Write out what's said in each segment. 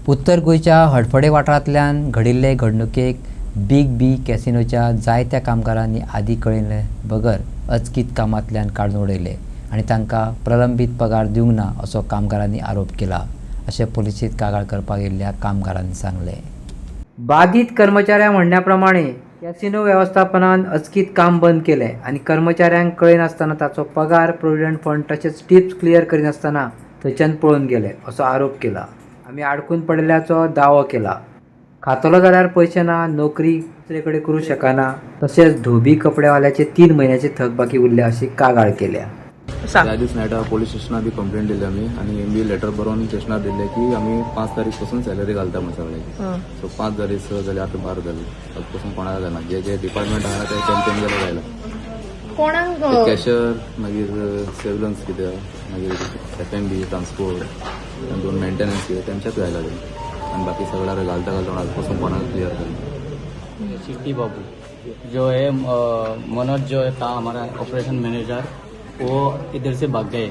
उत्तर गोंयच्या हडफडे वाठारांतल्यान घडिल्ले घडणुकेक बिग बी कॅसिनोच्या जायत्या कामगारांनी आदी कळयले बगर अचकीत कामांतल्यान काडून उडयले आनी तांकां प्रलंबीत पगार दिवंक ना असो कामगारांनी आरोप केला अशें पुलिसेंत कागाळ करपाक येयल्ल्या कामगारांनी सांगलें। बाधित कर्मचाऱ्यां म्हणण्या प्रमाणे कॅसिनो वेवस्थापनान अचकीत काम बंद केलें आनी कर्मचाऱ्यांक कळनासतना ताचो पगार प्रोविडंट फंड तशेंच टिप्स क्लियर करिनासतना थंयच्यान पळून गेले असो आरोप केला। आमी आडकून पडल्याचो दावो केला। खातलो जाल्यार पयशे ना, नोकरी दुसरे कडेन करूं शकना, तशेंच धोबी कपडेवाल्याचे 3 म्हयन्याचे थकबाकी उरले अशी कागाळ केल्या। त्या दीस नायटा पोलीस स्टेशनार बी कंप्लेंट दिली आमी आनी बी लेटर बरोवन स्टेशनार दिले की आमी 5 तारीख पासून सॅलरी घालता म्हणून सगळ्यांची। सो 5 जाली 6 जाली आतां 12 जाली पासून कोणाक जायना, जे डिपार्टमेंट आहा ते तेंच्यान जाल्यार जायना। कोणाक कॅशर मागीर सर्विलन्स कितें मागीर FMB ट्रान्सपोर्ट 2 मेंटेनन्स कितें तेंच्याच जायला आनी बाकी सगळ्यार घालता आज पासून कोणाक क्लियर करना। चिट्टी बाबू जो है मनोज जो था हमारा ऑपरेशन मैनेजर, वो इधर से भाग गए।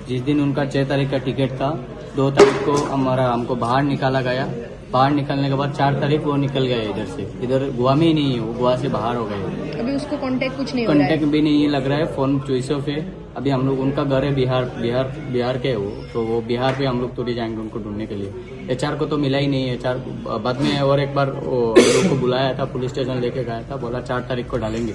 जिस दिन उनका 6 तारीख का टिकट था, 2 तारीख को हमको बाहर निकाला गया। बाहर निकलने के बाद 4 तारीख वो निकल गए इधर से। इधर गोवा में ही नहीं है, वो गोवा से बाहर हो गए। अभी उसको कांटेक्ट कुछ नहीं हो रहा है? कांटेक्ट भी नहीं लग रहा है, फोन चॉइस ऑफ है। अभी हम लोग, उनका घर है बिहार के वो, तो वो बिहार पे हम लोग थोड़ी जाएंगे उनको ढूंढने के लिए। HR को तो मिला ही नहीं है। HR बाद में और एक बार वो लोग को बुलाया था, पुलिस स्टेशन लेके गया था, बोला 4 तारीख को डालेंगे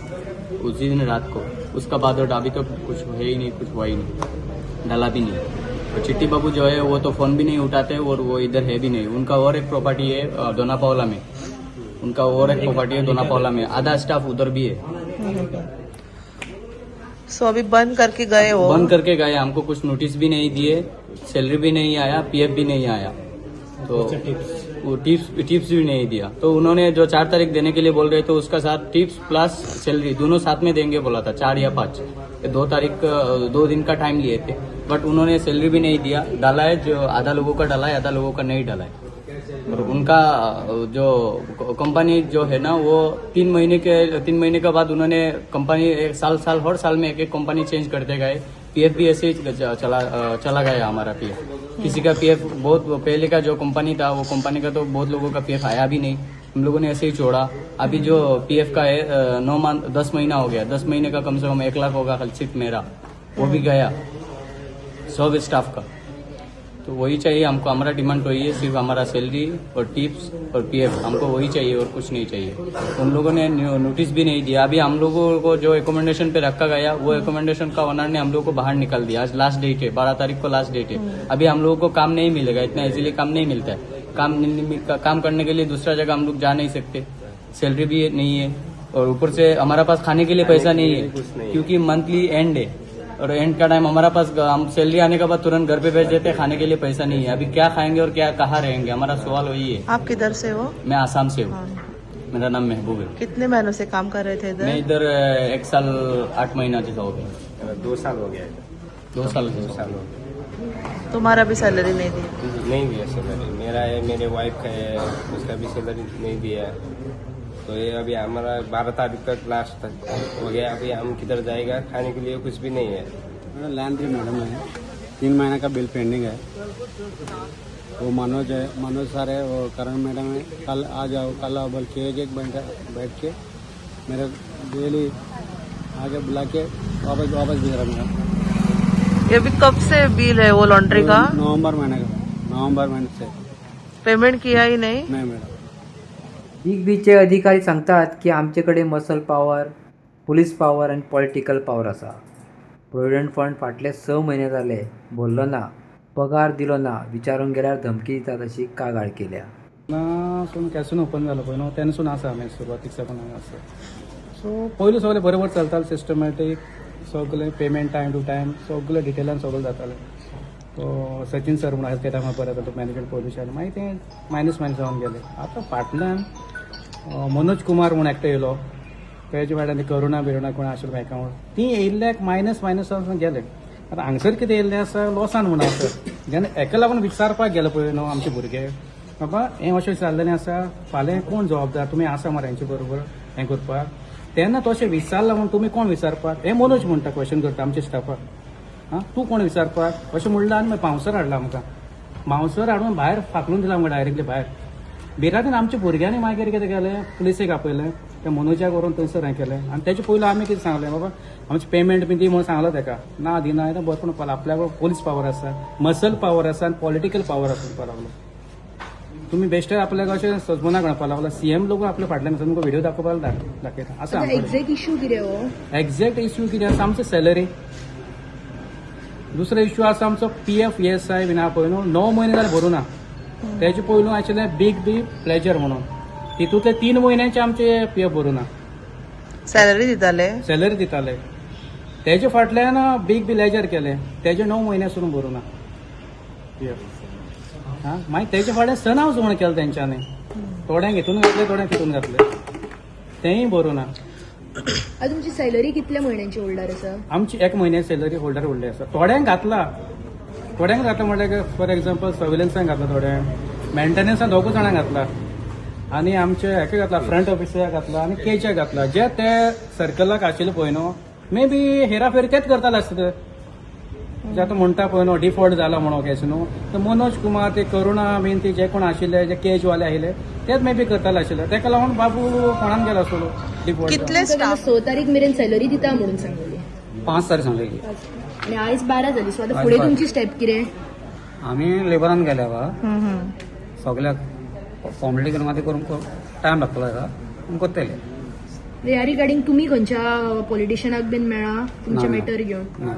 उसी दिन रात को। उसका बाद और अभी तो कुछ है ही नहीं, कुछ हुआ ही नहीं, डाला भी नहीं। और चिट्टी बाबू जो है वो तो फोन भी नहीं उठाते और वो इधर है भी नहीं। उनका और एक प्रॉपर्टी है दोनापावला में, उनका और एक प्रॉपर्टी है दोनापावला में, आधा स्टाफ उधर भी है। सो अभी बंद करके गए हो? बंद करके गए, हमको कुछ नोटिस भी नहीं दिए, सैलरी भी नहीं आया, PF भी नहीं आया, तो वो टिप्स भी नहीं दिया। तो उन्होंने जो 4 तारीख देने के लिए बोल रहे थे, उसका साथ टिप्स प्लस सैलरी दोनों साथ में देंगे बोला था, 4 या 5। 2 तारीख 2 दिन का टाइम लिए थे, बट उन्होंने सैलरी भी नहीं दिया। डाला है जो आधा लोगों का डाला है, आधा लोगों का नहीं डाला है। और उनका जो कंपनी जो है ना, वो 3 महीने के बाद उन्होंने कंपनी एक साल हर साल में एक कंपनी चेंज करते गए। PF भी ऐसे ही चला गया हमारा PF। किसी का PF बहुत पहले का जो कंपनी था, वो कंपनी का तो बहुत लोगों का PF आया भी नहीं, हम लोगों ने ऐसे ही छोड़ा। अभी जो PF का है 10 महीना हो गया, 10 महीने का कम से कम 1 लाख होगा सिर्फ मेरा, वो भी गया सब स्टाफ का। तो वही चाहिए हमको, हमारा डिमांड वही है, सिर्फ हमारा सैलरी और टिप्स और PF हमको वही चाहिए और कुछ नहीं चाहिए। उन लोगों ने नोटिस भी नहीं दिया। अभी हम लोगों को जो एकोमोडेशन पे रखा गया, वो एकोमोडेशन का ओनर ने हम लोगों को बाहर निकाल दिया। आज लास्ट डेट है, 12 तारीख को लास्ट डेट है। अभी हम लोगों को काम नहीं मिलेगा, इतना इजीली काम नहीं मिलता है। काम करने के लिए दूसरा जगह हम लोग जा नहीं सकते, सैलरी भी नहीं है, और ऊपर से हमारा पास खाने के लिए पैसा नहीं है, क्योंकि मंथली एंड है और एंड का टाइम हमारा पास, हम सैलरी आने के बाद तुरंत घर पे भेज देते हैं, खाने के लिए पैसा नहीं है। अभी क्या खाएंगे और क्या कहाँ रहेंगे, हमारा सवाल वही है। आप किधर से हो? मैं आसाम से हूँ। मेरा नाम महबूब है। कितने महीनों से काम कर रहे थे इधर? मैं इधर 1 साल 8 महीना जैसा हो गया। 2 साल हो गया। 2 साल हो गया। तुम्हारा भी सैलरी नहीं दी? नहीं दिया सैलरी, मेरा है, मेरे वाइफ का है, उसका भी सैलरी नहीं दिया। तो ये अभी हमारा 12 तारीख तक लास्ट तक हो गया। अभी हम किधर जाएगा, खाने के लिए कुछ भी नहीं है। मेरा लैंड्री मैडम है, 3 महीने का बिल पेंडिंग है। वो मनोज है, मनोज सर है, वो करण मैडम है। कल आ जाओ, कल आओ बोल के एक घंटा बैठ के मेरे डेली आगे बुला के वापस दे रहा मेरा। ये भी कब से बिल है वो लॉन्ड्री का? नवंबर महीने से। पेमेंट किया ही नहीं? नहीं मैडम। बिग बीचे अधिकारी सांगतात की आमचेकडे मसल पॉवर, पुलीस पॉवर आणि पॉलिटिकल पॉवर आसा। प्रोविडंट फंड फाटले 6 महिने जाले बोललो ना, पगार दिलो ना, विचारून गेल्यार धमकी दितात अशी कागाळ केल्या। नासून कॅसिनो ओपन जालो पळय न्हू, तेन्नासून आसा आमी सुरवातीक साकून आसा। सो पयलीं सगळें बरोबर चलतालें, सिस्टमॅटीक, सगळें पेमेंट टायम टू टायम, सगळें डिटेलान सगळें जातालें। तो सचिन सर म्हणून हेल्थ केअर बरें येता, तो मॅनेजमेंट पोजिशन, मागीर तें मायनस जावन गेलें। आतां फाटल्यान मनोज कुमार म्हूण एकटो येयलो, तेजे वाड्यान करुणा कोण आशिल्लो अकाउंट, ती येयल्ल्याक मायनस जावन गेले। आतां हांगसर कितें येयल्लें आसा, लॉसान म्हणून आसा। जेन्ना हेका लागून विचारपाक गेले पळय न्हू आमचे भुरगे, बाबा हें अशें जाल्लें आसा, फाल्यां कोण जबाबदार, तुमी आसा मरे हेंचे बरोबर हें करपाक, तेन्ना तशें विचारलां म्हणून तुमी कोण विचारपाक? हें मनोज म्हणटा, क्वेश्चन करता आमच्या स्टाफाक। तूं कोण विचारपाक अशें म्हणलें आनी मागीर पावसार हाडला आमकां। मांसर हाडून भायर फाकलून दिला आमकां डायरेक्टली भायर. बिरांतून आमच्या भुरग्यांनी मागीर कितें केलें, पुलिसेक आपयलें, त्या मनोजाक व्हरून थंयसर हें केलें. आनी तेचे पयलीं आमी कितें सांगलें, बाबा आमचें पेमेंट बी दी म्हणून सांगलो ताका. ना दिना येता बरें पूण आपल्या पोलीस पावर आसा, मसल पावर आसा आनी पॉलिटिकल पावर आसा म्हणपाक लागलो. तुम्ही बेश्टेच आपल्याक अशें सजमोना गणपाक लागला. सीएम लोक आपल्या फाटल्यान आसा, तुमकां व्हिडिओ दाखोवपाक दाखयता असं एक्झॅक्ट इश्यू कितें हो? एक्झॅक्ट इश्यू कितें आसा, आमची सॅलरी. दुसरो इश्यू आसा आमचो PF ESI बीन आहा पळय न्हू, 9 म्हयने जाले भरूं ना. तेजे पयलू आशिल्लें बिग बी प्लेजर म्हणून, तितूंतले 3 म्हयन्याचे आमचे PF भरूं ना. सॅलरी दिताले. सॅलरी दिताले. तेजे फाटल्यान बिग बी लेजर केले, तेजे 9 म्हयन्यासून भरूं ना PF. मागीर तेजे फाटल्यान सन हावस म्हण केलें तेंच्यांनी. थोड्यांक हितून घातले, थोड्यांक तितून घातले, तेंय भरूं ना. आतां तुमची सॅलरी कितल्या म्हयन्यांची होल्डर आसा? आमची 1 म्हयन्याची सॅलरी होल्डर व्हडली आसा. थोड्यांक घातला म्हणजे फॉर एक्झाम्पल सर्वेलन्सांक घातला, थोड्यांक मेंटेनन्सान 2 जाणांक घातला, आनी आमचे हेका घातला फ्रंट ऑफिसाक घातला आनी केच्याक घातला. जे ते सर्कलाक आशिल्ले पळय न्हू, मे बी हेराफेरी तेच करताले आसता. जे आतां म्हणटा पळय न्हू डिफॉल्ट जाला म्हणून कॅसिनो, तर मनोज कुमार, ते करुणा बीन ते जे कोण आशिल्ले, जे केजवाले आशिल्ले तेच मे बी करताले आशिल्ले. ताका लागून बाबू कोणान गेलो आसलो डिफॉल्ट. कितले स्टाफ? 6 तारीख मेरेन सॅलरी दिता म्हणून सांगलेली. 5 तारीख सांगलेली. आणि आयज 12 जाली. सो आतां फुडें तुमची स्टेप कितें? आमी लेबरान गेल्या सगळ्याक फॉर्मेलिटी करून मागीर करून टायम लागतलो ताका करतले. ह्या रिगार्डींग तुम्ही खंयच्या पॉलिटिशियनाक बीन मेळ्ळा तुमचे मॅटर घेवन?